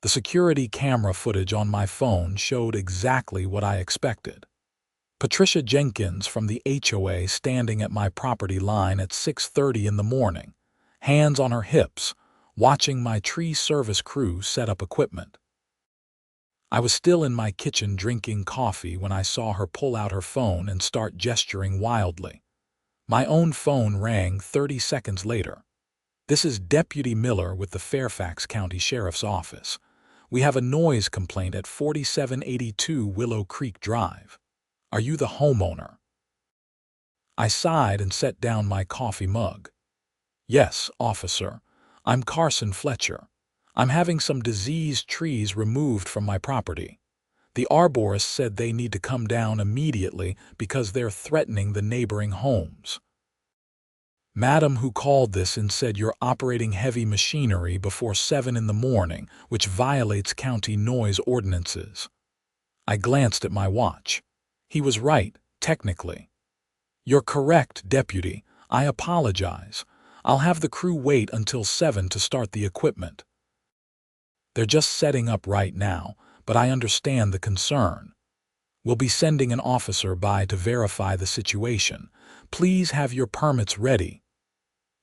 The security camera footage on my phone showed exactly what I expected. Patricia Jenkins from the HOA standing at my property line at 6:30 in the morning, hands on her hips, watching my tree service crew set up equipment. I was still in my kitchen drinking coffee when I saw her pull out her phone and start gesturing wildly. My own phone rang 30 seconds later. "This is Deputy Miller with the Fairfax County Sheriff's Office. We have a noise complaint at 4782 Willow Creek Drive. Are you the homeowner?" I sighed and set down my coffee mug. "Yes, officer. I'm Carson Fletcher. I'm having some diseased trees removed from my property. The arborist said they need to come down immediately because they're threatening the neighboring homes." "Madam who called this and said you're operating heavy machinery before 7 in the morning, which violates county noise ordinances." I glanced at my watch. He was right, technically. "You're correct, Deputy. I apologize. I'll have the crew wait until 7 to start the equipment. They're just setting up right now, but I understand the concern. We'll be sending an officer by to verify the situation. Please have your permits ready."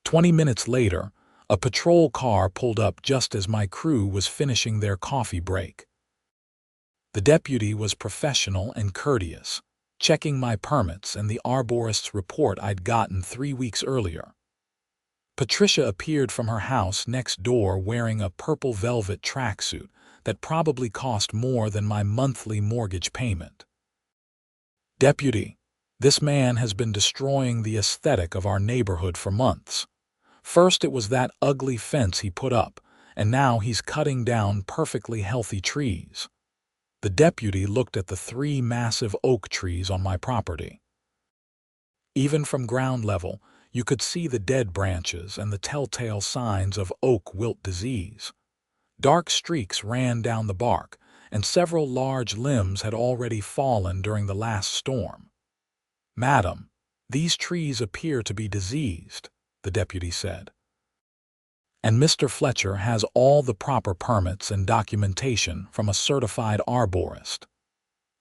20 minutes later, a patrol car pulled up just as my crew was finishing their coffee break. The deputy was professional and courteous, checking my permits and the arborist's report I'd gotten 3 weeks earlier. Patricia appeared from her house next door wearing a purple velvet tracksuit that probably cost more than my monthly mortgage payment. "Deputy, this man has been destroying the aesthetic of our neighborhood for months. First it was that ugly fence he put up, and now he's cutting down perfectly healthy trees." The deputy looked at the 3 massive oak trees on my property. Even from ground level, you could see the dead branches and the telltale signs of oak wilt disease. Dark streaks ran down the bark, and several large limbs had already fallen during the last storm. "Madam, these trees appear to be diseased," the deputy said. "And Mr. Fletcher has all the proper permits and documentation from a certified arborist."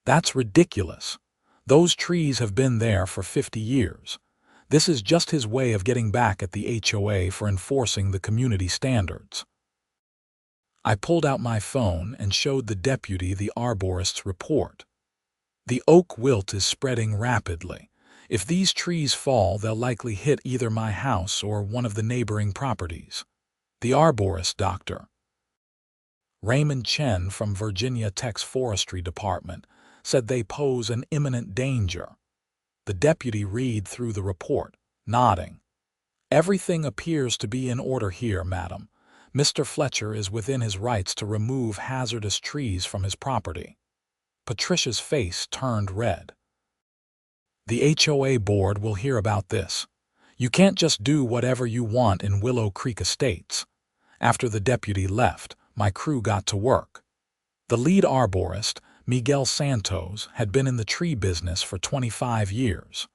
"That's ridiculous. Those trees have been there for 50 years. This is just his way of getting back at the HOA for enforcing the community standards." I pulled out my phone and showed the deputy the arborist's report. "The oak wilt is spreading rapidly. If these trees fall, they'll likely hit either my house or one of the neighboring properties." The arborist, Dr. Raymond Chen from Virginia Tech's Forestry Department, said they pose an imminent danger. The deputy read through the report, nodding. "Everything appears to be in order here, madam. Mr. Fletcher is within his rights to remove hazardous trees from his property." Patricia's face turned red. "The HOA board will hear about this. You can't just do whatever you want in Willow Creek Estates." After the deputy left, my crew got to work. The lead arborist, Miguel Santos, had been in the tree business for 25 years.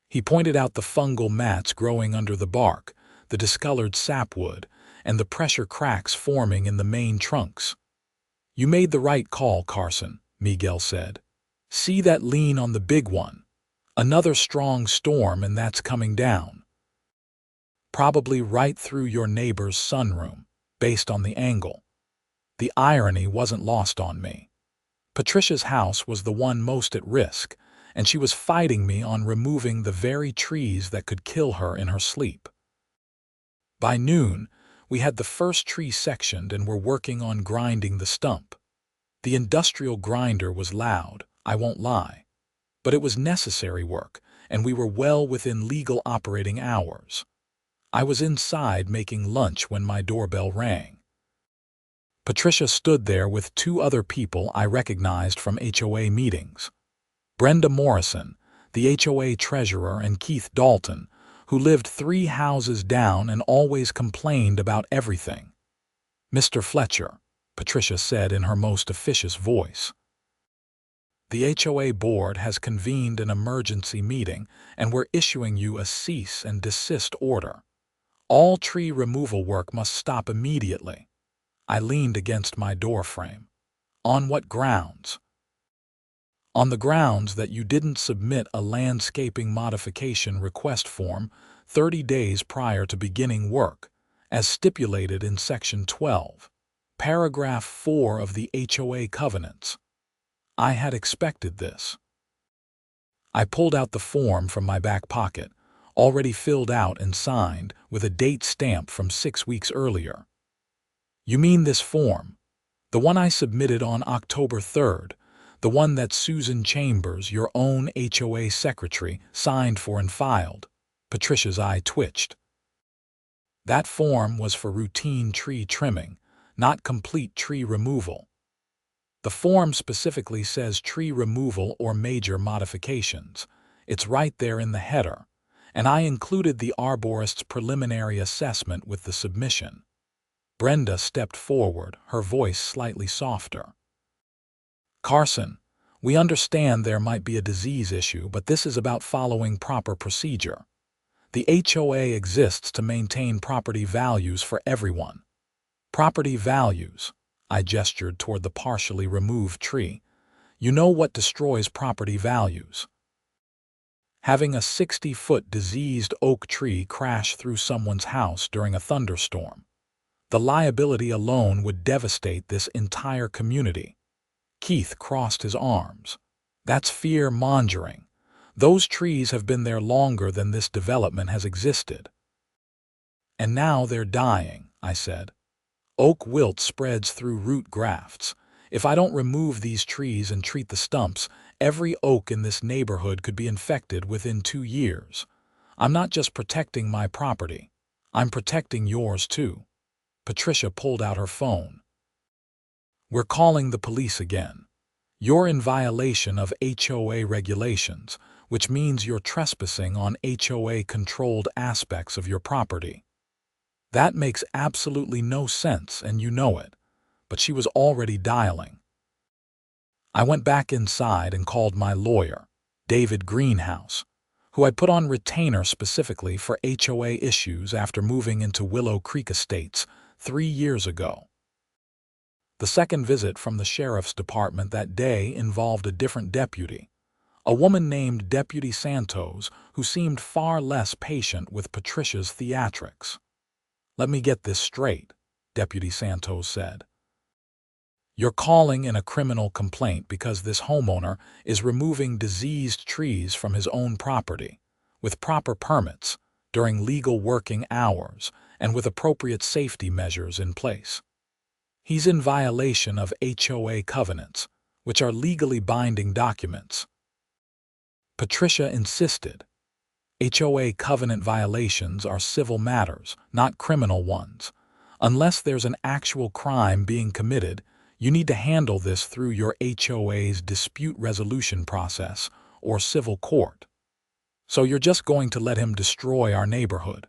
He pointed out the fungal mats growing under the bark, the discolored sapwood, and the pressure cracks forming in the main trunks. "You made the right call, Carson," Miguel said. "See that lean on the big one? Another strong storm and that's coming down. Probably right through your neighbor's sunroom, based on the angle." The irony wasn't lost on me. Patricia's house was the one most at risk, and she was fighting me on removing the very trees that could kill her in her sleep. By noon, we had the first tree sectioned and were working on grinding the stump. The industrial grinder was loud, I won't lie. But it was necessary work, and we were well within legal operating hours. I was inside making lunch when my doorbell rang. Patricia stood there with 2 other people I recognized from HOA meetings. Brenda Morrison, the HOA treasurer, and Keith Dalton, who lived 3 houses down and always complained about everything. "Mr. Fletcher," Patricia said in her most officious voice. "The HOA board has convened an emergency meeting and we're issuing you a cease and desist order. All tree removal work must stop immediately. I leaned against my doorframe. On what grounds? On the grounds that you didn't submit a landscaping modification request form 30 days prior to beginning work, as stipulated in Section 12, Paragraph 4 of the HOA covenants. I had expected this. I pulled out the form from my back pocket, already filled out and signed with a date stamp from 6 weeks earlier. You mean this form? The one I submitted on October 3rd, the one that Susan Chambers, your own HOA secretary, signed for and filed. Patricia's eye twitched. That form was for routine tree trimming, not complete tree removal. The form specifically says tree removal or major modifications. It's right there in the header, and I included the arborist's preliminary assessment with the submission. Brenda stepped forward, her voice slightly softer. Carson, we understand there might be a disease issue, but this is about following proper procedure. The HOA exists to maintain property values for everyone. Property values. I gestured toward the partially removed tree. You know what destroys property values? Having a 60-foot diseased oak tree crash through someone's house during a thunderstorm. The liability alone would devastate this entire community. Keith crossed his arms. That's fear-mongering. Those trees have been there longer than this development has existed. And now they're dying, I said. Oak wilt spreads through root grafts. If I don't remove these trees and treat the stumps, every oak in this neighborhood could be infected within 2 years. I'm not just protecting my property. I'm protecting yours too. Patricia pulled out her phone. We're calling the police again. You're in violation of HOA regulations, which means you're trespassing on HOA-controlled aspects of your property. That makes absolutely no sense, and you know it, but she was already dialing. I went back inside and called my lawyer, David Greenhouse, who I put on retainer specifically for HOA issues after moving into Willow Creek Estates 3 years ago. The second visit from the sheriff's department that day involved a different deputy, a woman named Deputy Santos, who seemed far less patient with Patricia's theatrics. Let me get this straight, Deputy Santos said. You're calling in a criminal complaint because this homeowner is removing diseased trees from his own property, with proper permits, during legal working hours, and with appropriate safety measures in place. He's in violation of HOA covenants, which are legally binding documents. Patricia insisted. HOA covenant violations are civil matters, not criminal ones. Unless there's an actual crime being committed, you need to handle this through your HOA's dispute resolution process or civil court. So you're just going to let him destroy our neighborhood.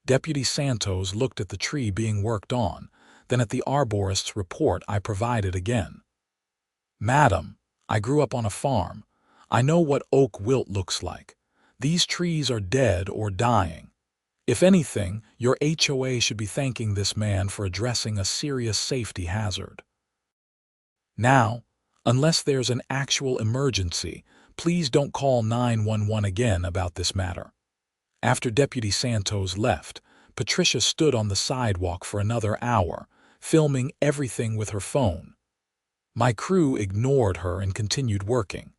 Deputy Santos looked at the tree being worked on, then at the arborist's report I provided again. Madam, I grew up on a farm. I know what oak wilt looks like. These trees are dead or dying. If anything, your HOA should be thanking this man for addressing a serious safety hazard. Now, unless there's an actual emergency, please don't call 911 again about this matter. After Deputy Santos left, Patricia stood on the sidewalk for another hour, filming everything with her phone. My crew ignored her and continued working.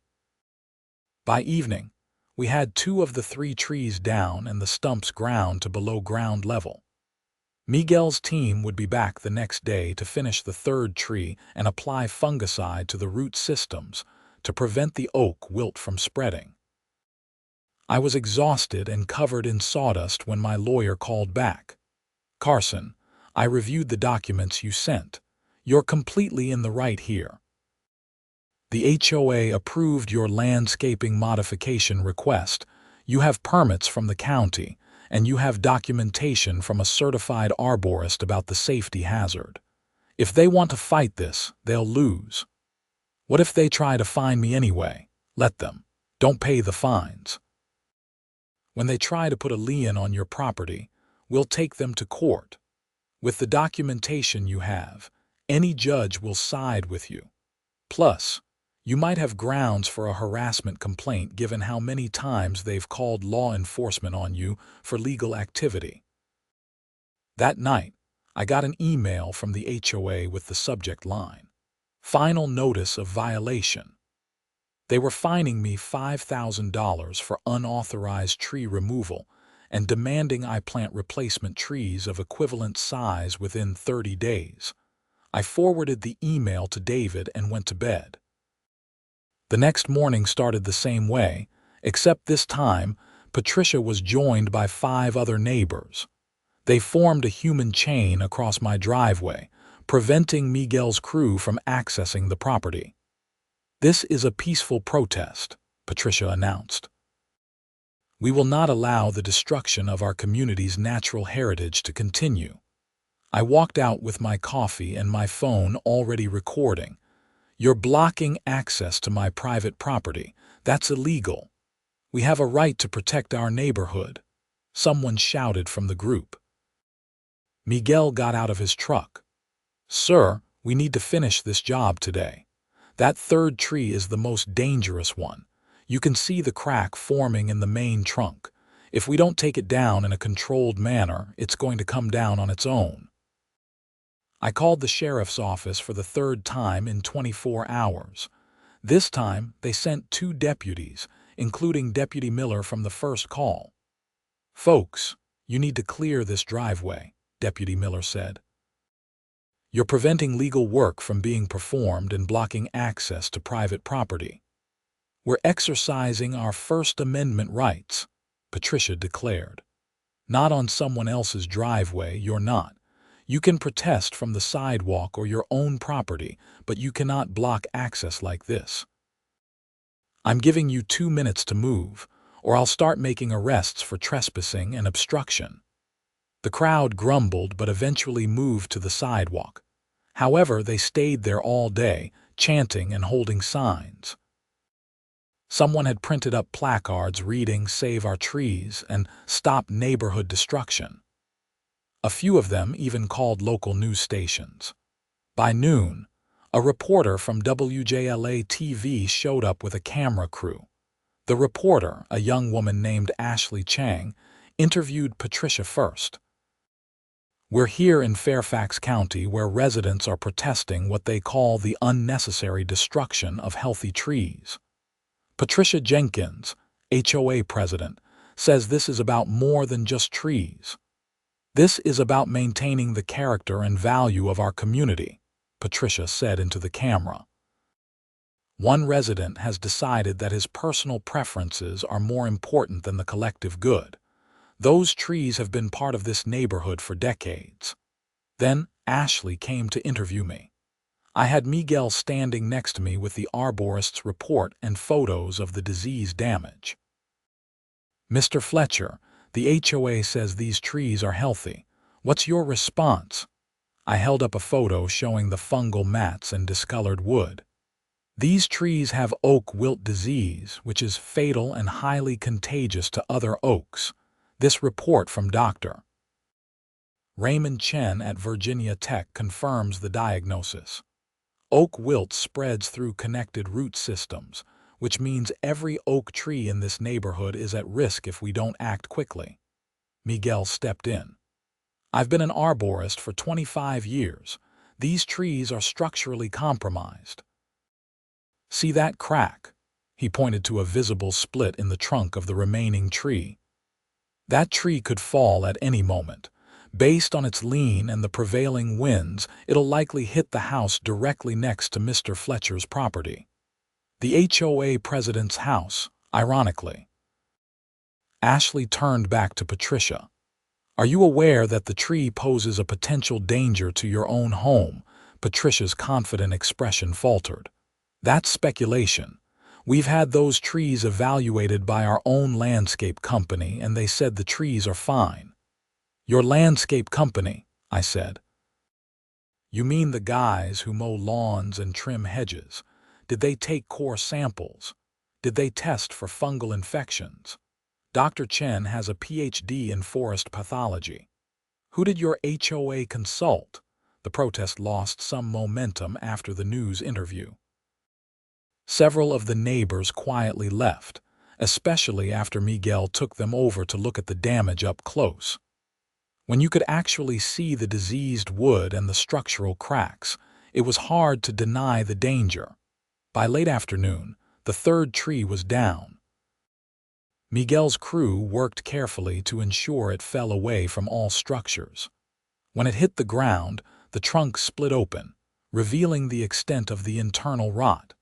By evening, we had 2 of the 3 trees down and the stumps ground to below ground level. Miguel's team would be back the next day to finish the 3rd tree and apply fungicide to the root systems to prevent the oak wilt from spreading. I was exhausted and covered in sawdust when my lawyer called back. Carson, I reviewed the documents you sent. You're completely in the right here. The HOA approved your landscaping modification request. You have permits from the county, and you have documentation from a certified arborist about the safety hazard. If they want to fight this, they'll lose. What if they try to fine me anyway? Let them. Don't pay the fines. When they try to put a lien on your property, we'll take them to court. With the documentation you have, any judge will side with you. Plus, you might have grounds for a harassment complaint given how many times they've called law enforcement on you for legal activity. That night, I got an email from the HOA with the subject line, "Final notice of violation." They were fining me $5,000 for unauthorized tree removal and demanding I plant replacement trees of equivalent size within 30 days. I forwarded the email to David and went to bed. The next morning started the same way, except this time, Patricia was joined by 5 other neighbors. They formed a human chain across my driveway, preventing Miguel's crew from accessing the property. "This is a peaceful protest," Patricia announced. "We will not allow the destruction of our community's natural heritage to continue." I walked out with my coffee and my phone already recording. "You're blocking access to my private property. That's illegal. We have a right to protect our neighborhood," someone shouted from the group. Miguel got out of his truck. "Sir, we need to finish this job today. That third tree is the most dangerous one. You can see the crack forming in the main trunk. If we don't take it down in a controlled manner, it's going to come down on its own." I called the sheriff's office for the 3rd time in 24 hours. This time, they sent 2 deputies, including Deputy Miller from the first call. "Folks, you need to clear this driveway," Deputy Miller said. "You're preventing legal work from being performed and blocking access to private property." "We're exercising our First Amendment rights," Patricia declared. "Not on someone else's driveway, you're not. You can protest from the sidewalk or your own property, but you cannot block access like this. I'm giving you 2 minutes to move, or I'll start making arrests for trespassing and obstruction." The crowd grumbled but eventually moved to the sidewalk. However, they stayed there all day, chanting and holding signs. Someone had printed up placards reading "Save Our Trees" and "Stop Neighborhood Destruction." A few of them even called local news stations. By noon, a reporter from WJLA-TV showed up with a camera crew. The reporter, a young woman named Ashley Chang, interviewed Patricia first. "We're here in Fairfax County where residents are protesting what they call the unnecessary destruction of healthy trees. Patricia Jenkins, HOA president, says this is about more than just trees. This is about maintaining the character and value of our community," Patricia said into the camera. "One resident has decided that his personal preferences are more important than the collective good. Those trees have been part of this neighborhood for decades." Then Ashley came to interview me. I had Miguel standing next to me with the arborist's report and photos of the disease damage. "Mr. Fletcher, the HOA says these trees are healthy. What's your response?" I held up a photo showing the fungal mats and discolored wood. "These trees have oak wilt disease, which is fatal and highly contagious to other oaks." This report from Dr. Raymond Chen at Virginia Tech confirms the diagnosis. Oak wilt spreads through connected root systems, which means every oak tree in this neighborhood is at risk if we don't act quickly. Miguel stepped in. "I've been an arborist for 25 years. These trees are structurally compromised. See that crack?" He pointed to a visible split in the trunk of the remaining tree. "That tree could fall at any moment. Based on its lean and the prevailing winds, it'll likely hit the house directly next to Mr. Fletcher's property." The HOA president's house, ironically. Ashley turned back to Patricia. "Are you aware that the tree poses a potential danger to your own home?" Patricia's confident expression faltered. "That's speculation. We've had those trees evaluated by our own landscape company and they said the trees are fine." "Your landscape company," I said. "You mean the guys who mow lawns and trim hedges? Did they take core samples? Did they test for fungal infections? Dr. Chen has a PhD in forest pathology." Who did your HOA consult? The protest lost some momentum after the news interview. Several of the neighbors quietly left, especially after Miguel took them over to look at the damage up close. When you could actually see the diseased wood and the structural cracks, it was hard to deny the danger. By late afternoon, the third tree was down. Miguel's crew worked carefully to ensure it fell away from all structures. When it hit the ground, the trunk split open, revealing the extent of the internal rot.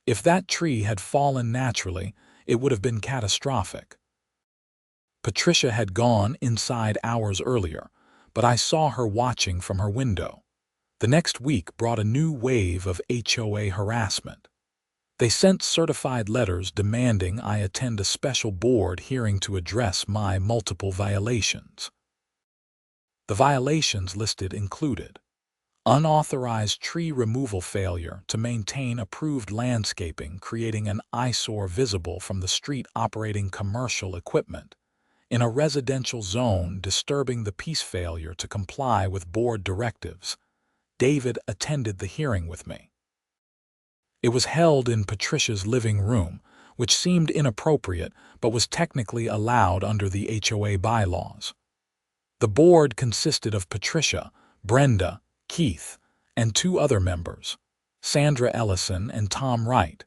If that tree had fallen naturally, it would have been catastrophic. Patricia had gone inside hours earlier, but I saw her watching from her window. The next week brought a new wave of HOA harassment. They sent certified letters demanding I attend a special board hearing to address my multiple violations. The violations listed included unauthorized tree removal failure to maintain approved landscaping, creating an eyesore visible from the street, operating commercial equipment in a residential zone, disturbing the peace, failure to comply with board directives. David attended the hearing with me. It was held in Patricia's living room, which seemed inappropriate but was technically allowed under the HOA bylaws. The board consisted of Patricia, Brenda, Keith, and 2 other members, Sandra Ellison and Tom Wright.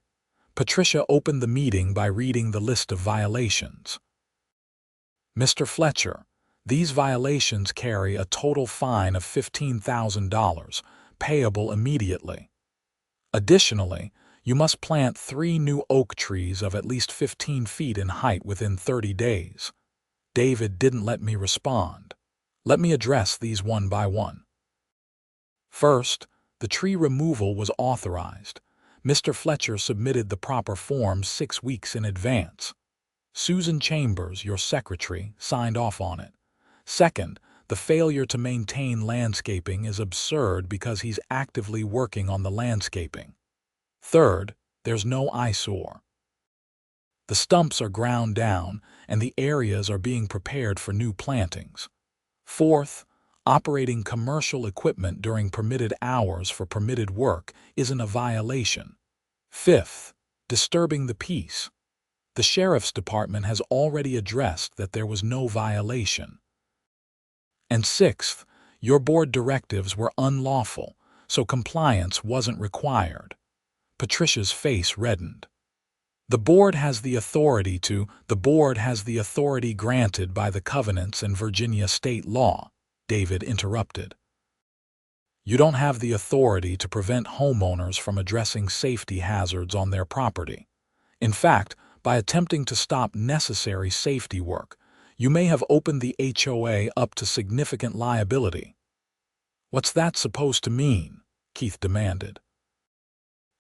Patricia opened the meeting by reading the list of violations. Mr. Fletcher, these violations carry a total fine of $15,000, payable immediately. Additionally, you must plant 3 new oak trees of at least 15 feet in height within 30 days. David didn't let me respond. Let me address these one by one. First, the tree removal was authorized. Mr. Fletcher submitted the proper forms 6 weeks in advance. Susan Chambers, your secretary, signed off on it. Second, the failure to maintain landscaping is absurd because he's actively working on the landscaping. Third, there's no eyesore. The stumps are ground down and the areas are being prepared for new plantings. Fourth, operating commercial equipment during permitted hours for permitted work isn't a violation. Fifth, disturbing the peace. The sheriff's department has already addressed that there was no violation. And sixth, your board directives were unlawful, so compliance wasn't required. Patricia's face reddened. The board has the authority granted by the covenants and Virginia state law, David interrupted. You don't have the authority to prevent homeowners from addressing safety hazards on their property. In fact, by attempting to stop necessary safety work, you may have opened the HOA up to significant liability. What's that supposed to mean? Keith demanded.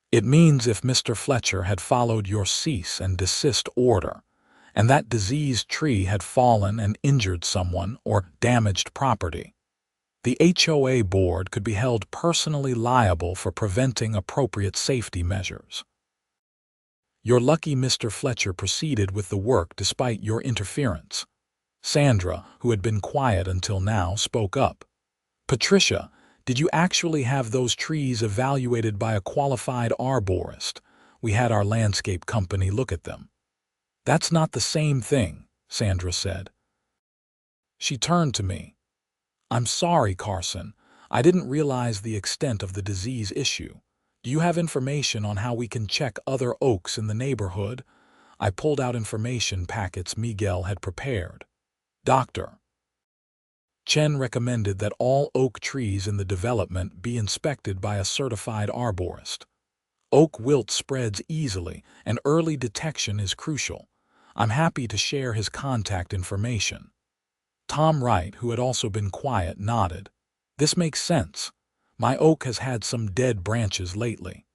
It means if Mr. Fletcher had followed your cease and desist order, and that diseased tree had fallen and injured someone or damaged property, the HOA board could be held personally liable for preventing appropriate safety measures. You're lucky Mr. Fletcher proceeded with the work despite your interference. Sandra, who had been quiet until now, spoke up. Patricia, did you actually have those trees evaluated by a qualified arborist? We had our landscape company look at them. That's not the same thing, Sandra said. She turned to me. I'm sorry, Carson. I didn't realize the extent of the disease issue. Do you have information on how we can check other oaks in the neighborhood? I pulled out information packets Miguel had prepared. Dr. Chen recommended that all oak trees in the development be inspected by a certified arborist. Oak wilt spreads easily, and early detection is crucial. I'm happy to share his contact information. Tom Wright, who had also been quiet, nodded. This makes sense. My oak has had some dead branches lately.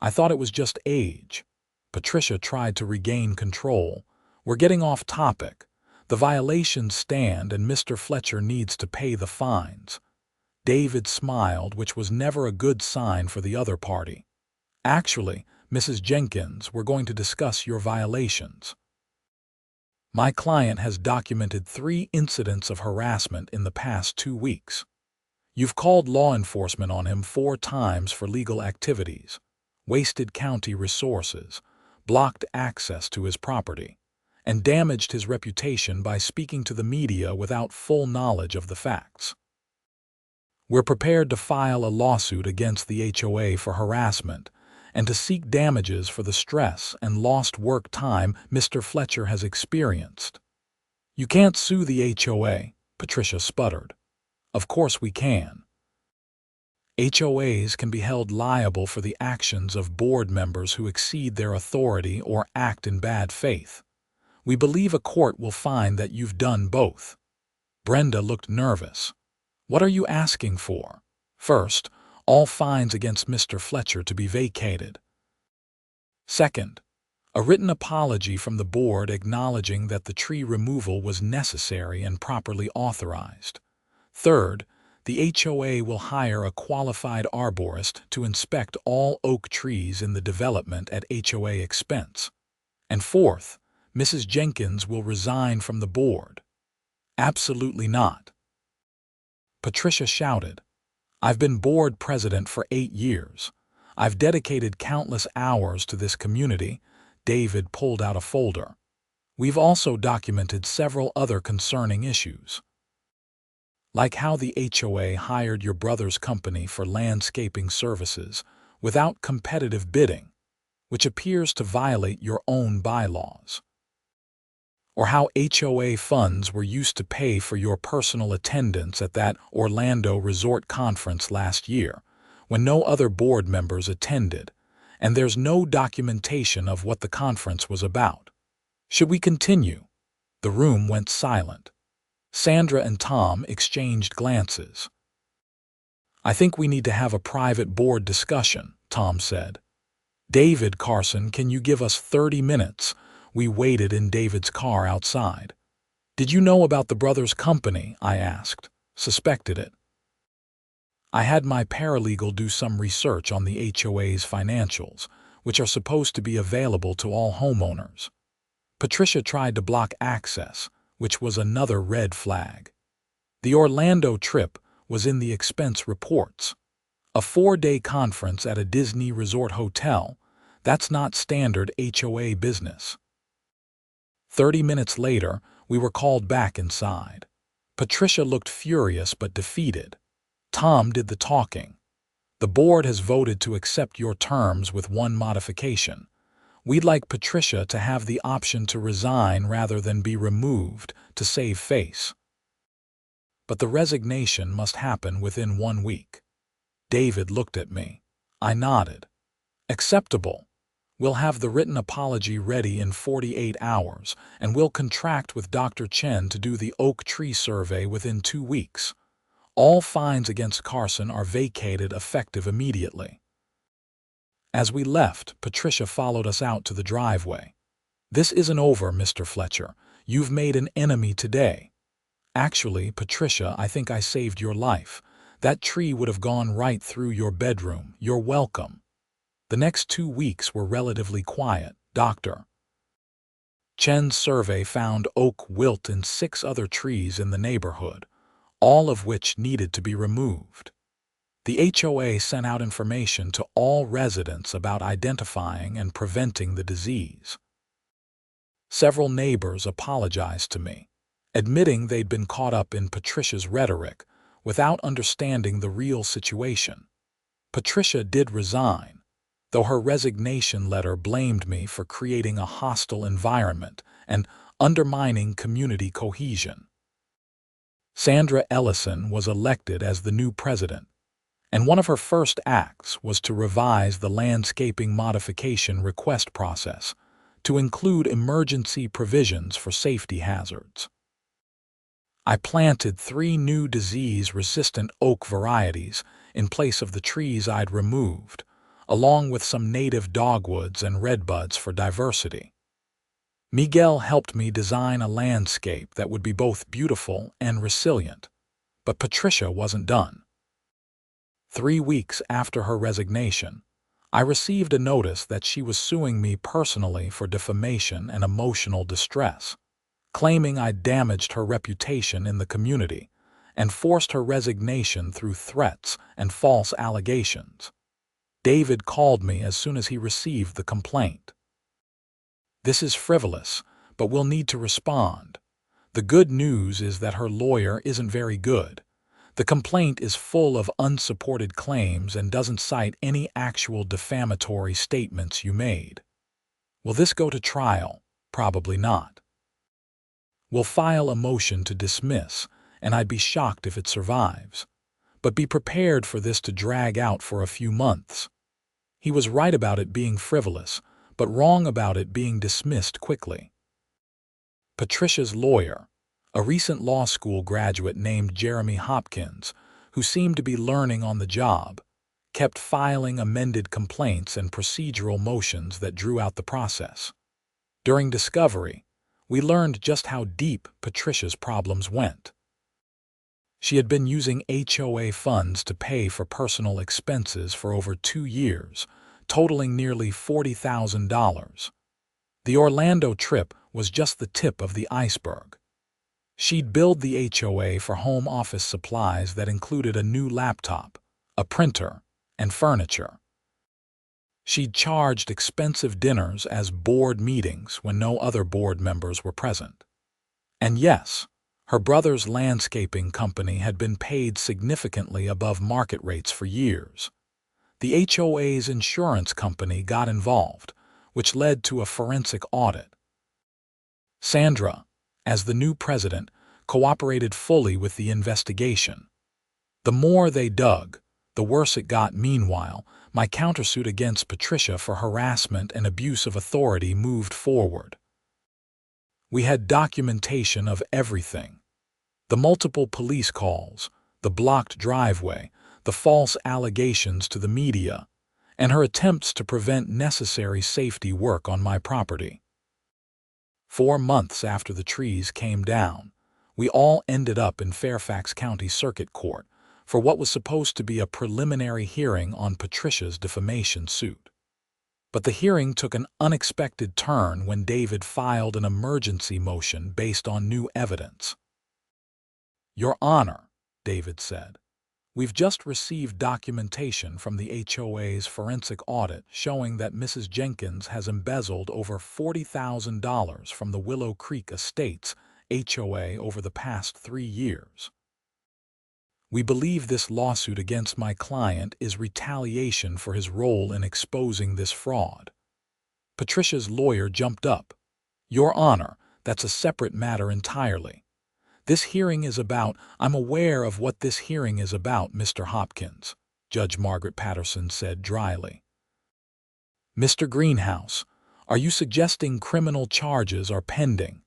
I thought it was just age. Patricia tried to regain control. We're getting off topic. The violations stand and Mr. Fletcher needs to pay the fines. David smiled, which was never a good sign for the other party. Actually, Mrs. Jenkins, we're going to discuss your violations. My client has documented 3 incidents of harassment in the past 2 weeks. You've called law enforcement on him 4 times for legal activities, wasted county resources, blocked access to his property, and damaged his reputation by speaking to the media without full knowledge of the facts. We're prepared to file a lawsuit against the HOA for harassment and to seek damages for the stress and lost work time Mr. Fletcher has experienced. You can't sue the HOA, Patricia sputtered. Of course we can. HOAs can be held liable for the actions of board members who exceed their authority or act in bad faith. We believe a court will find that you've done both. Brenda looked nervous. What are you asking for? First, all fines against Mr. Fletcher to be vacated. Second, a written apology from the board acknowledging that the tree removal was necessary and properly authorized. Third, the HOA will hire a qualified arborist to inspect all oak trees in the development at HOA expense. And fourth, Mrs. Jenkins will resign from the board. Absolutely not. Patricia shouted. I've been board president for 8 years. I've dedicated countless hours to this community. David pulled out a folder. We've also documented several other concerning issues. Like how the HOA hired your brother's company for landscaping services without competitive bidding, which appears to violate your own bylaws. Or how HOA funds were used to pay for your personal attendance at that Orlando resort conference last year, when no other board members attended, and there's no documentation of what the conference was about. Should we continue? The room went silent. Sandra and Tom exchanged glances. I think we need to have a private board discussion, Tom said. David, Carson, can you give us 30 minutes? We waited in David's car outside. Did you know about the brothers' company? I asked. Suspected it. I had my paralegal do some research on the HOA's financials, which are supposed to be available to all homeowners. Patricia tried to block access, which was another red flag. The Orlando trip was in the expense reports. A 4-day conference at a Disney resort hotel, that's not standard HOA business. 30 minutes later, we were called back inside. Patricia looked furious but defeated. Tom did the talking. The board has voted to accept your terms with one modification. We'd like Patricia to have the option to resign rather than be removed to save face. But the resignation must happen within 1 week. David looked at me. I nodded. Acceptable. We'll have the written apology ready in 48 hours, and we'll contract with Dr. Chen to do the oak tree survey within 2 weeks. All fines against Carson are vacated effective immediately. As we left, Patricia followed us out to the driveway. This isn't over, Mr. Fletcher. You've made an enemy today. Actually, Patricia, I think I saved your life. That tree would have gone right through your bedroom. You're welcome. The next 2 weeks were relatively quiet, Dr. Chen's survey found oak wilt in 6 other trees in the neighborhood, all of which needed to be removed. The HOA sent out information to all residents about identifying and preventing the disease. Several neighbors apologized to me, admitting they'd been caught up in Patricia's rhetoric without understanding the real situation. Patricia did resign, though her resignation letter blamed me for creating a hostile environment and undermining community cohesion. Sandra Ellison was elected as the new president, and one of her first acts was to revise the landscaping modification request process to include emergency provisions for safety hazards. I planted 3 new disease-resistant oak varieties in place of the trees I'd removed, along with some native dogwoods and redbuds for diversity. Miguel helped me design a landscape that would be both beautiful and resilient, but Patricia wasn't done. 3 weeks after her resignation, I received a notice that she was suing me personally for defamation and emotional distress. claiming I damaged her reputation in the community and forced her resignation through threats and false allegations. David called me as soon as he received the complaint. "This is frivolous, but we'll need to respond. The good news is that her lawyer isn't very good. The complaint is full of unsupported claims and doesn't cite any actual defamatory statements you made. Will this go to trial? Probably not. We'll file a motion to dismiss, and I'd be shocked if it survives. But be prepared for this to drag out for a few months." He was right about it being frivolous, but wrong about it being dismissed quickly. Patricia's lawyer, a recent law school graduate named Jeremy Hopkins, who seemed to be learning on the job, kept filing amended complaints and procedural motions that drew out the process. During discovery, we learned just how deep Patricia's problems went. She had been using HOA funds to pay for personal expenses for over 2 years, totaling nearly $40,000. The Orlando trip was just the tip of the iceberg. She'd billed the HOA for home office supplies that included a new laptop, a printer, and furniture. She'd charged expensive dinners as board meetings when no other board members were present. And yes, her brother's landscaping company had been paid significantly above market rates for years. The HOA's insurance company got involved, which led to a forensic audit. Sandra, as the new president, cooperated fully with the investigation. The more they dug, the worse it got. Meanwhile, my countersuit against Patricia for harassment and abuse of authority moved forward. We had documentation of everything. The multiple police calls, the blocked driveway, the false allegations to the media, and her attempts to prevent necessary safety work on my property. 4 months after the trees came down, we all ended up in Fairfax County Circuit Court for what was supposed to be a preliminary hearing on Patricia's defamation suit. But the hearing took an unexpected turn when David filed an emergency motion based on new evidence. "Your Honor," David said, "we've just received documentation from the HOA's forensic audit showing that Mrs. Jenkins has embezzled over $40,000 from the Willow Creek Estates HOA over the past 3 years. We believe this lawsuit against my client is retaliation for his role in exposing this fraud." Patricia's lawyer jumped up. "Your Honor, that's a separate matter entirely. This hearing is about—" "I'm aware of what this hearing is about, Mr. Hopkins," Judge Margaret Patterson said dryly. "Mr. Greenhouse, are you suggesting criminal charges are pending?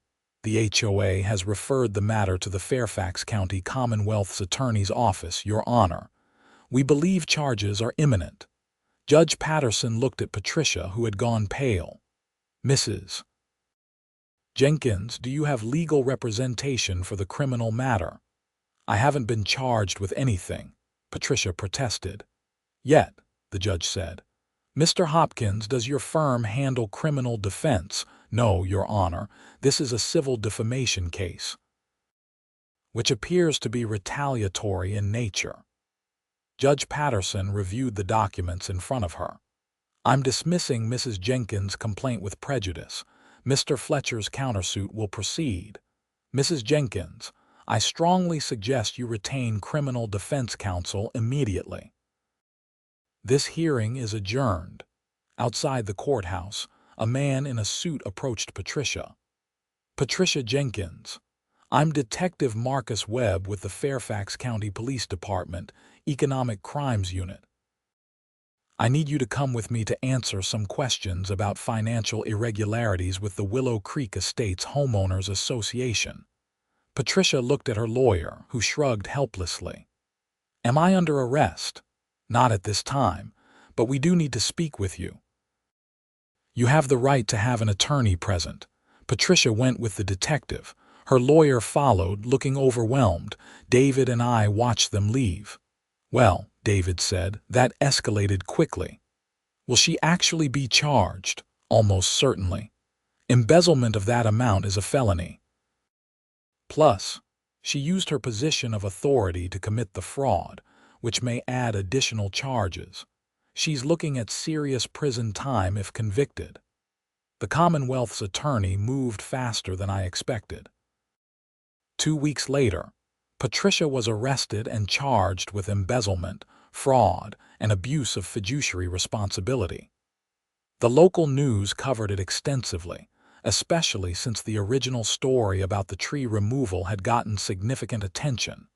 The HOA has referred the matter to the Fairfax County Commonwealth's Attorney's Office, Your Honor. We believe charges are imminent." Judge Patterson looked at Patricia, who had gone pale. "Mrs. Jenkins, do you have legal representation for the criminal matter?" "I haven't been charged with anything," Patricia protested. "Yet," the judge said. "Mr. Hopkins, does your firm handle criminal defense?" "No, Your Honor, this is a civil defamation case, which appears to be retaliatory in nature." Judge Patterson reviewed the documents in front of her. "I'm dismissing Mrs. Jenkins' complaint with prejudice. Mr. Fletcher's countersuit will proceed. Mrs. Jenkins, I strongly suggest you retain criminal defense counsel immediately." This hearing is adjourned. Outside the courthouse, a man in a suit approached Patricia. "Patricia Jenkins, I'm Detective Marcus Webb with the Fairfax County Police Department, Economic Crimes Unit. I need you to come with me to answer some questions about financial irregularities with the Willow Creek Estates Homeowners Association." Patricia looked at her lawyer, who shrugged helplessly. "Am I under arrest?" "Not at this time, but we do need to speak with you." "You have the right to have an attorney present." Patricia went with the detective. Her lawyer followed, looking overwhelmed. David and I watched them leave. "Well," David said, "that escalated quickly. Will she actually be charged?" "Almost certainly. Embezzlement of that amount is a felony." Plus, she used her position of authority to commit the fraud, which may add additional charges. She's looking at serious prison time if convicted. The Commonwealth's attorney moved faster than I expected. 2 weeks later, Patricia was arrested and charged with embezzlement, fraud, and abuse of fiduciary responsibility. The local news covered it extensively, especially since the original story about the tree removal had gotten significant attention.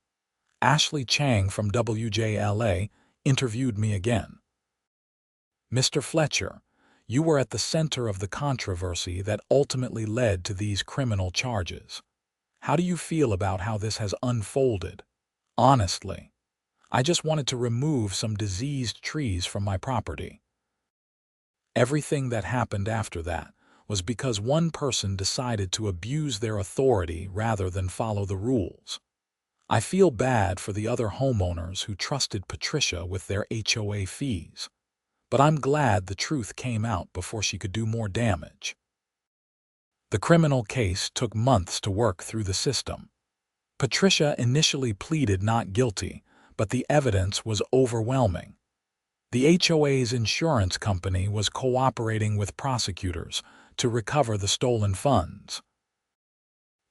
Ashley Chang from WJLA interviewed me again. "Mr. Fletcher, you were at the center of the controversy that ultimately led to these criminal charges. How do you feel about how this has unfolded?" "Honestly, I just wanted to remove some diseased trees from my property. Everything that happened after that was because one person decided to abuse their authority rather than follow the rules. I feel bad for the other homeowners who trusted Patricia with their HOA fees, but I'm glad the truth came out before she could do more damage." The criminal case took months to work through the system. Patricia initially pleaded not guilty, but the evidence was overwhelming. The HOA's insurance company was cooperating with prosecutors to recover the stolen funds.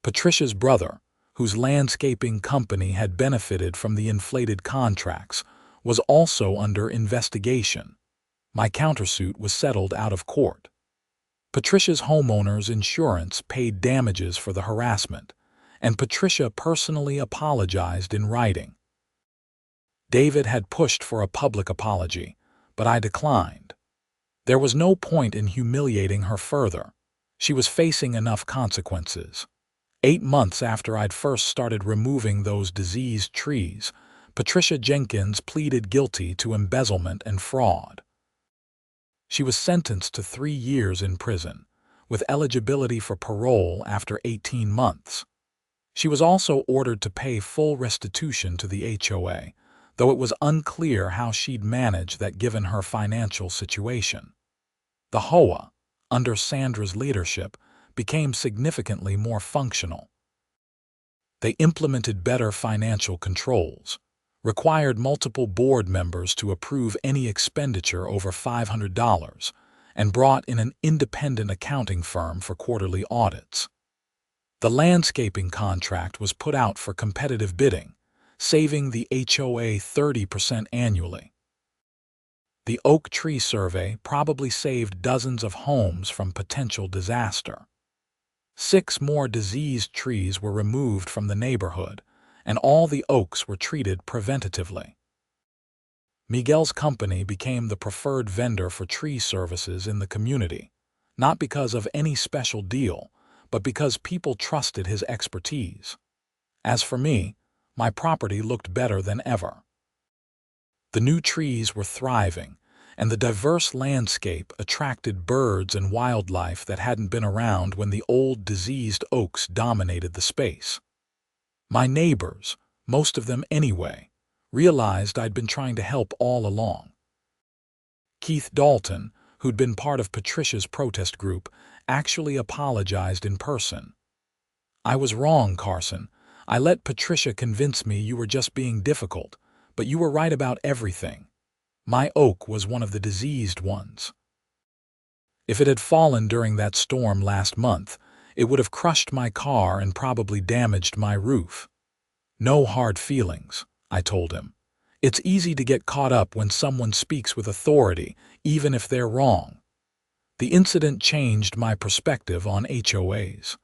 Patricia's brother, whose landscaping company had benefited from the inflated contracts, was also under investigation. My countersuit was settled out of court. Patricia's homeowner's insurance paid damages for the harassment, and Patricia personally apologized in writing. David had pushed for a public apology, but I declined. There was no point in humiliating her further. She was facing enough consequences. 8 months after I'd first started removing those diseased trees, Patricia Jenkins pleaded guilty to embezzlement and fraud. She was sentenced to 3 years in prison, with eligibility for parole after 18 months. She was also ordered to pay full restitution to the HOA, though it was unclear how she'd manage that given her financial situation. The HOA, under Sandra's leadership, became significantly more functional. They implemented better financial controls, required multiple board members to approve any expenditure over $500, and brought in an independent accounting firm for quarterly audits. The landscaping contract was put out for competitive bidding, saving the HOA 30% annually. The oak tree survey probably saved dozens of homes from potential disaster. 6 more diseased trees were removed from the neighborhood, and all the oaks were treated preventatively. Miguel's company became the preferred vendor for tree services in the community, not because of any special deal, but because people trusted his expertise. As for me, my property looked better than ever. The new trees were thriving, and the diverse landscape attracted birds and wildlife that hadn't been around when the old diseased oaks dominated the space. My neighbors, most of them anyway, realized I'd been trying to help all along. Keith Dalton, who'd been part of Patricia's protest group, actually apologized in person. "I was wrong, Carson. I let Patricia convince me you were just being difficult, but you were right about everything. My oak was one of the diseased ones. If it had fallen during that storm last month, it would have crushed my car and probably damaged my roof." "No hard feelings," I told him. "It's easy to get caught up when someone speaks with authority, even if they're wrong." The incident changed my perspective on HOAs.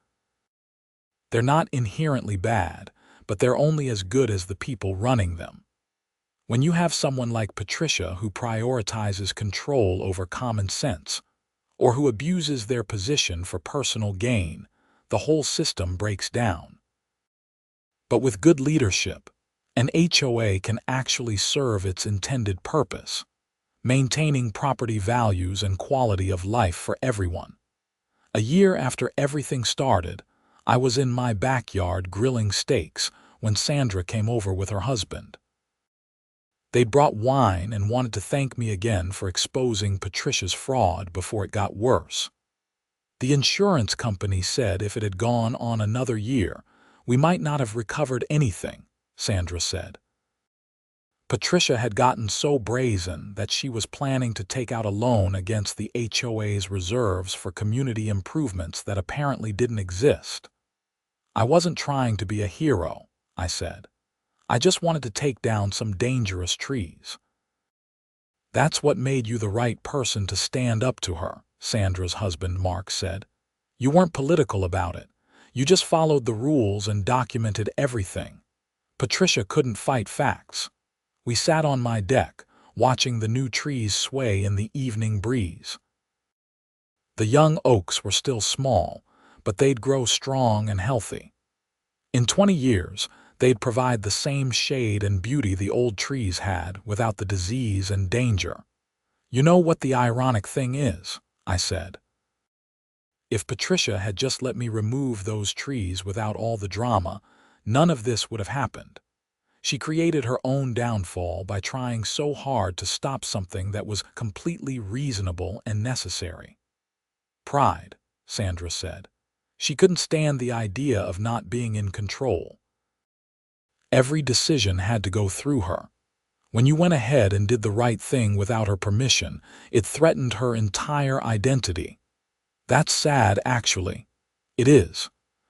They're not inherently bad, but they're only as good as the people running them. When you have someone like Patricia who prioritizes control over common sense, or who abuses their position for personal gain, the whole system breaks down. But with good leadership, an HOA can actually serve its intended purpose, maintaining property values and quality of life for everyone. A year after everything started, I was in my backyard grilling steaks when Sandra came over with her husband. They'd brought wine and wanted to thank me again for exposing Patricia's fraud before it got worse. The insurance company said if it had gone on another year, We might not have recovered anything, Sandra said. Patricia had gotten so brazen that she was planning to take out a loan against the HOA's reserves for community improvements that apparently didn't exist. I wasn't trying to be a hero, I said. I just wanted to take down some dangerous trees. That's what made you the right person to stand up to her, Sandra's husband Mark said. You weren't political about it. You just followed the rules and documented everything. Patricia couldn't fight facts. We sat on my deck, watching the new trees sway in the evening breeze. The young oaks were still small, but they'd grow strong and healthy. In 20 years, they'd provide the same shade and beauty the old trees had without the disease and danger. You know what the ironic thing is, I said. If Patricia had just let me remove those trees without all the drama, none of this would have happened. She created her own downfall by trying so hard to stop something that was completely reasonable and necessary. Pride, Sandra said. She couldn't stand the idea of not being in control. Every decision had to go through her. When you went ahead and did the right thing without her permission, it threatened her entire identity. That's sad, actually. It is.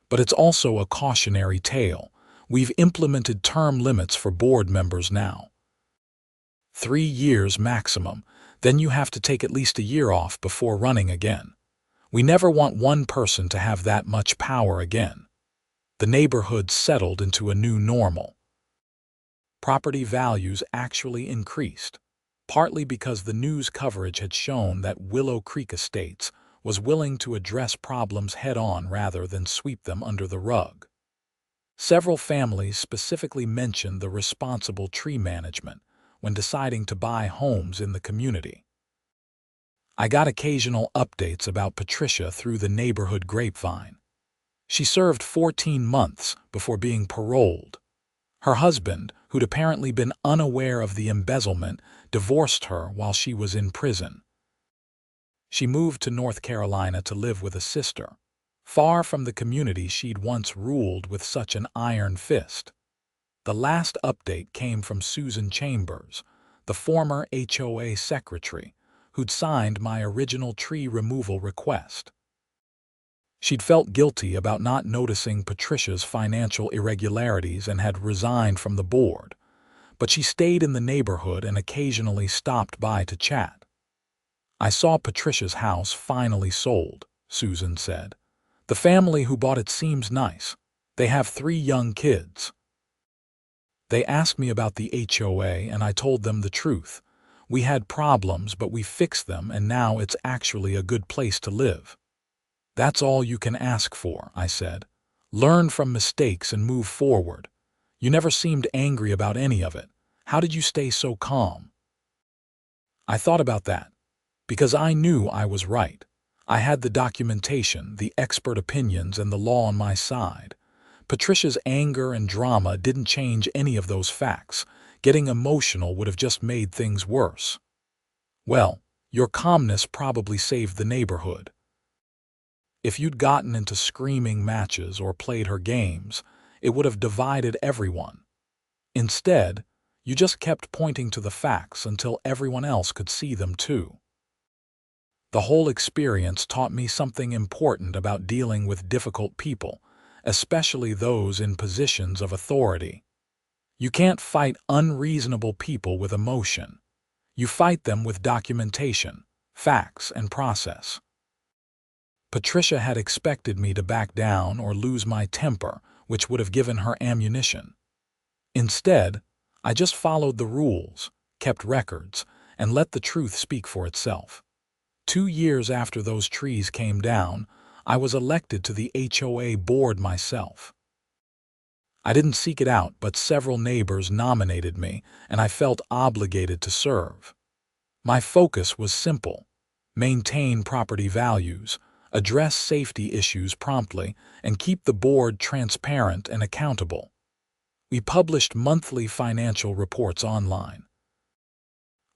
But it's also a cautionary tale. We've implemented term limits for board members now. 3 years maximum, then you have to take at least a year off before running again. We never want one person to have that much power again. The neighborhood settled into a new normal. Property values actually increased, partly because the news coverage had shown that Willow Creek Estates was willing to address problems head-on rather than sweep them under the rug. Several families specifically mentioned the responsible tree management when deciding to buy homes in the community. I got occasional updates about Patricia through the neighborhood grapevine. She served 14 months before being paroled. Her husband, who'd apparently been unaware of the embezzlement, divorced her while she was in prison. She moved to North Carolina to live with a sister, far from the community she'd once ruled with such an iron fist. The last update came from Susan Chambers, the former HOA secretary, who'd signed my original tree removal request. She'd felt guilty about not noticing Patricia's financial irregularities and had resigned from the board, but she stayed in the neighborhood and occasionally stopped by to chat. I saw Patricia's house finally sold, Susan said. The family who bought it seems nice. They have 3 young kids. They asked me about the HOA and I told them the truth. We had problems, but we fixed them and now it's actually a good place to live. That's all you can ask for, I said. Learn from mistakes and move forward. You never seemed angry about any of it. How did you stay so calm? I thought about that, because I knew I was right. I had the documentation, the expert opinions, and the law on my side. Patricia's anger and drama didn't change any of those facts. Getting emotional would have just made things worse. Well, your calmness probably saved the neighborhood. If you'd gotten into screaming matches or played her games, it would have divided everyone. Instead, you just kept pointing to the facts until everyone else could see them too. The whole experience taught me something important about dealing with difficult people, especially those in positions of authority. You can't fight unreasonable people with emotion. You fight them with documentation, facts, and process. Patricia had expected me to back down or lose my temper, which would have given her ammunition. Instead, I just followed the rules, kept records, and let the truth speak for itself. 2 years after those trees came down, I was elected to the HOA board myself. I didn't seek it out, but several neighbors nominated me, and I felt obligated to serve. My focus was simple: maintain property values, address safety issues promptly, and keep the board transparent and accountable. We published monthly financial reports online.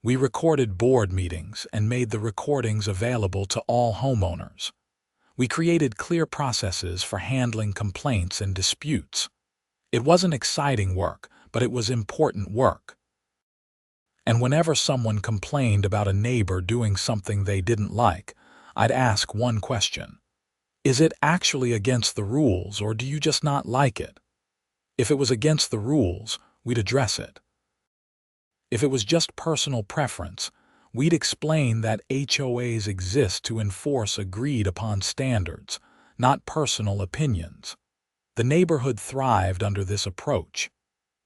We recorded board meetings and made the recordings available to all homeowners. We created clear processes for handling complaints and disputes. It wasn't exciting work, but it was important work. And whenever someone complained about a neighbor doing something they didn't like, I'd ask one question. Is it actually against the rules, or do you just not like it? If it was against the rules, we'd address it. If it was just personal preference, we'd explain that HOAs exist to enforce agreed-upon standards, not personal opinions. The neighborhood thrived under this approach.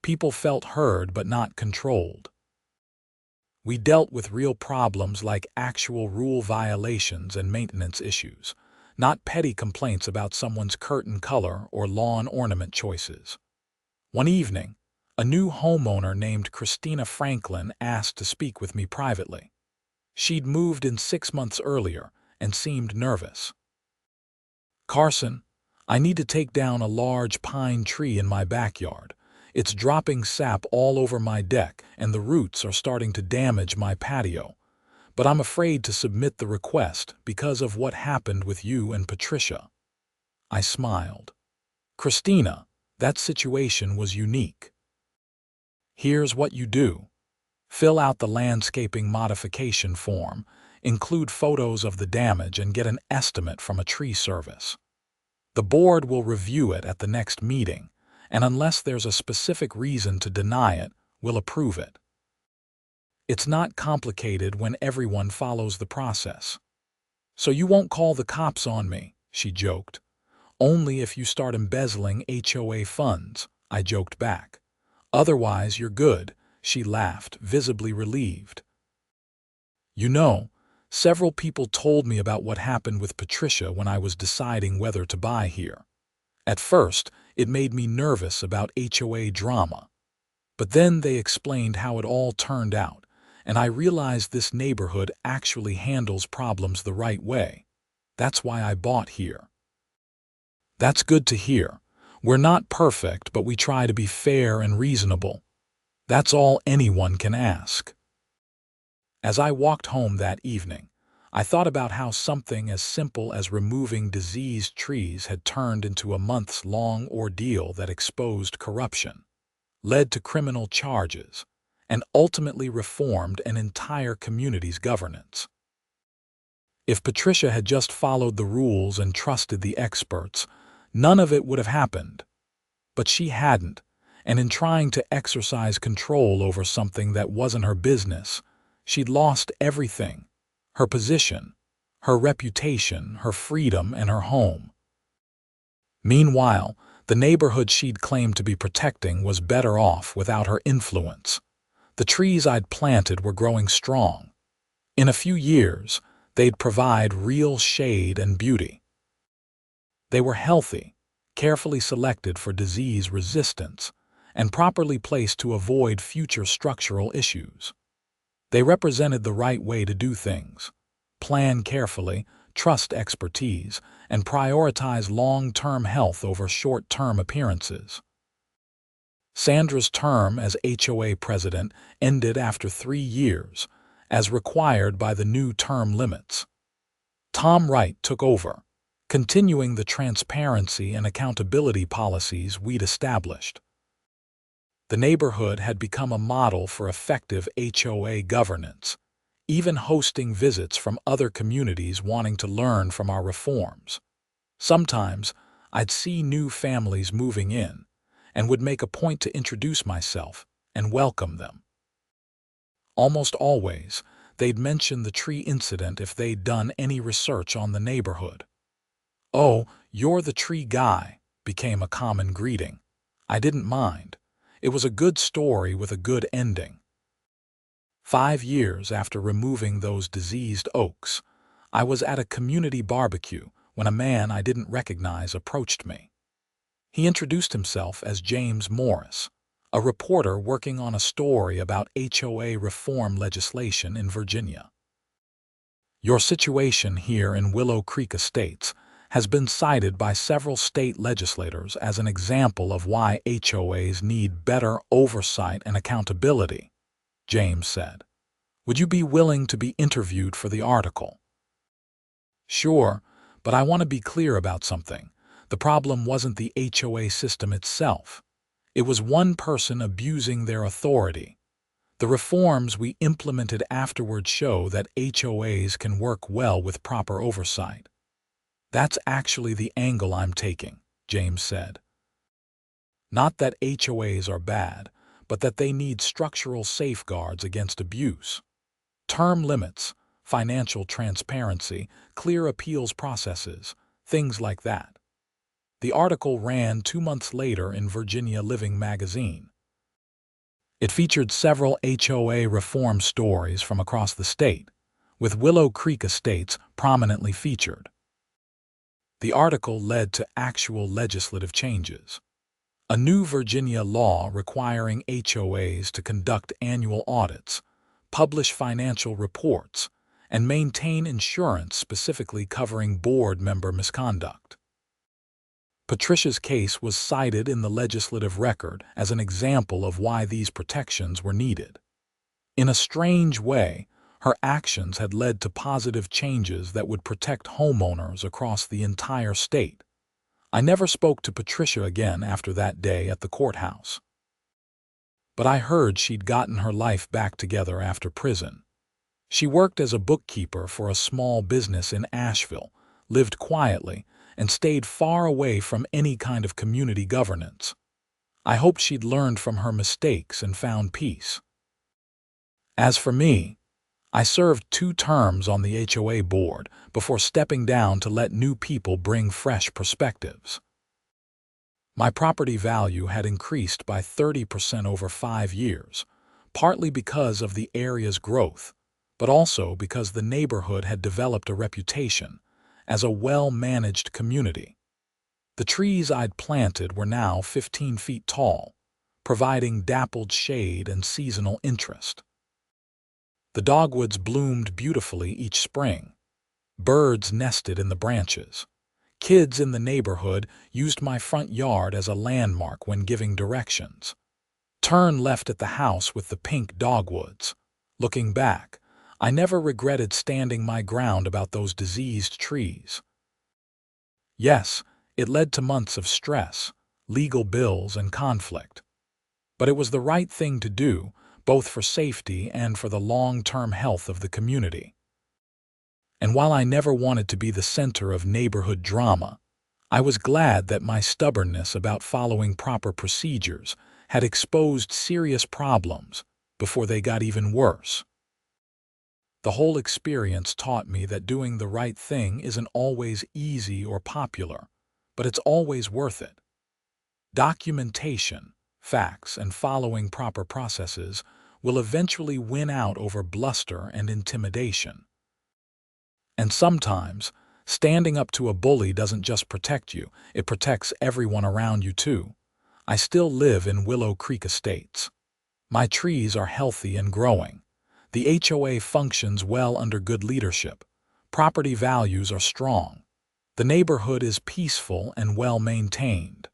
People felt heard but not controlled. We dealt with real problems like actual rule violations and maintenance issues, not petty complaints about someone's curtain color or lawn ornament choices. One evening, a new homeowner named Christina Franklin asked to speak with me privately. She'd moved in 6 months earlier and seemed nervous. "Carson, I need to take down a large pine tree in my backyard. It's dropping sap all over my deck and the roots are starting to damage my patio. But I'm afraid to submit the request because of what happened with you and Patricia." I smiled. "Christina, that situation was unique. Here's what you do. Fill out the landscaping modification form, include photos of the damage, and get an estimate from a tree service. The board will review it at the next meeting, and unless there's a specific reason to deny it, we'll approve it. It's not complicated when everyone follows the process." "So you won't call the cops on me," she joked. "Only if you start embezzling HOA funds," I joked back. "Otherwise, you're good," she laughed, visibly relieved. "You know, several people told me about what happened with Patricia when I was deciding whether to buy here. At first, it made me nervous about HOA drama. But then they explained how it all turned out, and I realized this neighborhood actually handles problems the right way. That's why I bought here." "That's good to hear. We're not perfect, but we try to be fair and reasonable. That's all anyone can ask." As I walked home that evening, I thought about how something as simple as removing diseased trees had turned into a months-long ordeal that exposed corruption, led to criminal charges, and ultimately reformed an entire community's governance. If Patricia had just followed the rules and trusted the experts, none of it would have happened. But she hadn't, and in trying to exercise control over something that wasn't her business, she'd lost everything: her position, her reputation, her freedom, and her home. Meanwhile, the neighborhood she'd claimed to be protecting was better off without her influence. The trees I'd planted were growing strong. In a few years, they'd provide real shade and beauty. They were healthy, carefully selected for disease resistance, and properly placed to avoid future structural issues. They represented the right way to do things: plan carefully, trust expertise, and prioritize long-term health over short-term appearances. Sandra's term as HOA president ended after 3 years, as required by the new term limits. Tom Wright took over, continuing the transparency and accountability policies we'd established. The neighborhood had become a model for effective HOA governance, even hosting visits from other communities wanting to learn from our reforms. Sometimes, I'd see new families moving in, and would make a point to introduce myself and welcome them. Almost always, they'd mention the tree incident if they'd done any research on the neighborhood. "Oh, you're the tree guy," became a common greeting. I didn't mind. It was a good story with a good ending. 5 years after removing those diseased oaks, I was at a community barbecue when a man I didn't recognize approached me. He introduced himself as James Morris, a reporter working on a story about HOA reform legislation in Virginia. "Your situation here in Willow Creek Estates has been cited by several state legislators as an example of why HOAs need better oversight and accountability," James said. "Would you be willing to be interviewed for the article?" "Sure, But I want to be clear about something. The problem wasn't the HOA system itself. It was one person abusing their authority. The reforms we implemented afterward show that HOAs can work well with proper oversight. That's actually the angle I'm taking, James said. Not that HOAs are bad, but that they need structural safeguards against abuse. Term limits, financial transparency, clear appeals processes, things like that. The article ran 2 months later in Virginia Living magazine. It featured several HOA reform stories from across the state, with Willow Creek Estates prominently featured. The article led to actual legislative changes. A new Virginia law requiring HOAs to conduct annual audits, publish financial reports, and maintain insurance specifically covering board member misconduct. Patricia's case was cited in the legislative record as an example of why these protections were needed. In a strange way, her actions had led to positive changes that would protect homeowners across the entire state. I never spoke to Patricia again after that day at the courthouse. But I heard she'd gotten her life back together after prison. She worked as a bookkeeper for a small business in Asheville, lived quietly, and stayed far away from any kind of community governance. I hoped she'd learned from her mistakes and found peace. As for me, I served 2 terms on the HOA board before stepping down to let new people bring fresh perspectives. My property value had increased by 30% over 5 years, partly because of the area's growth, but also because the neighborhood had developed a reputation as a well-managed community. The trees I'd planted were now 15 feet tall, providing dappled shade and seasonal interest. The dogwoods bloomed beautifully each spring. Birds nested in the branches. Kids in the neighborhood used my front yard as a landmark when giving directions. Turn left at the house with the pink dogwoods. Looking back, I never regretted standing my ground about those diseased trees. Yes, it led to months of stress, legal bills, and conflict. But it was the right thing to do, both for safety and for the long-term health of the community. And while I never wanted to be the center of neighborhood drama, I was glad that my stubbornness about following proper procedures had exposed serious problems before they got even worse. The whole experience taught me that doing the right thing isn't always easy or popular, but it's always worth it. Documentation, facts, and following proper processes will eventually win out over bluster and intimidation. And sometimes, standing up to a bully doesn't just protect you, it protects everyone around you too. I still live in Willow Creek Estates. My trees are healthy and growing. The HOA functions well under good leadership. Property values are strong. The neighborhood is peaceful and well-maintained.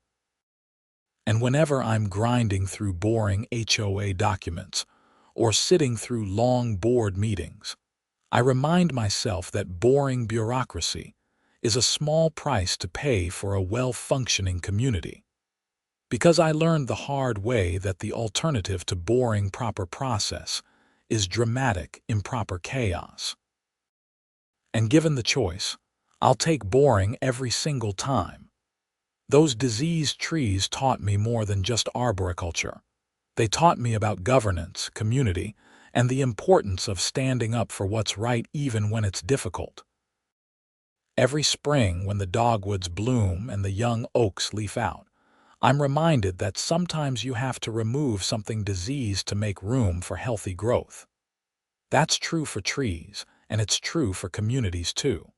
And whenever I'm grinding through boring HOA documents or sitting through long board meetings, I remind myself that boring bureaucracy is a small price to pay for a well-functioning community. Because I learned the hard way that the alternative to boring proper process is dramatic, improper chaos. And given the choice, I'll take boring every single time. Those diseased trees taught me more than just arboriculture. They taught me about governance, community, and the importance of standing up for what's right even when it's difficult. Every spring when the dogwoods bloom and the young oaks leaf out, I'm reminded that sometimes you have to remove something diseased to make room for healthy growth. That's true for trees, and it's true for communities too.